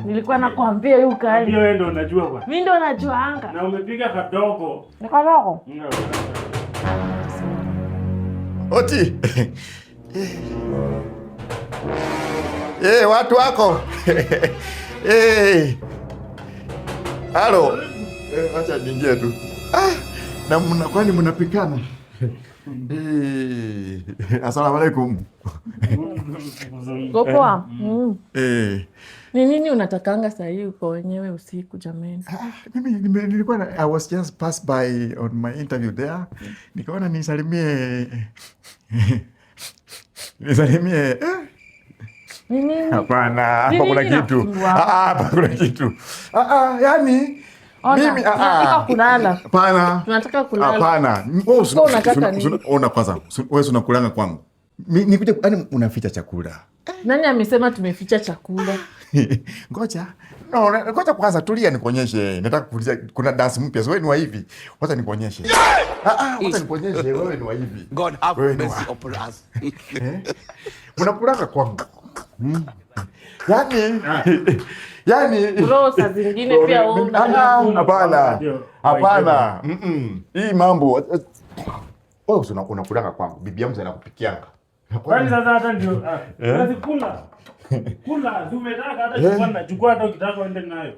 Nilikuwa nakwambia yu kali. Ndio wewe ndio unajua bwana. Mimi ndio najuanga. Na umepiga kadogo. Ni kadogo. Oti. Watu wako. Halo. Acha niingie tu. Na kwani mnapikana? Asalamu alaykum. Gopoa. Ni nini unatakanga saa hii uko wenyewe usiku jamani? Mimi nilikuwa I was just passed by on my interview there. Nikaona nisalimie. Nini? Hapana, hapa kuna kitu. Hapa kuna kitu. Yani mimi tunataka kulala. Hapana. Tunataka kulala. Hapana. Ona kwanza. Wewe unakulanga kwangu. Nikuje yani unaficha chakula. Nani amesema tumeficha chakula? Ngoja. Ngoja kwanza tulia nikuonyeshe. Nataka kuuliza kuna dance mpya. Wewe ni wa hivi. Wacha nikuonyeshe. Wacha nikuonyeshe wewe ni wa hivi. God have mercy upon us. Unakulanga kwangu. Yani roho zingine pia una. Hapana. Hii mambo wewe unakulanga kwangu. Bibi yangu anakupikianga. Kwani sasa hata ndio unazikula. Kula, umetaka hata chukua hata ukitaka uende nayo.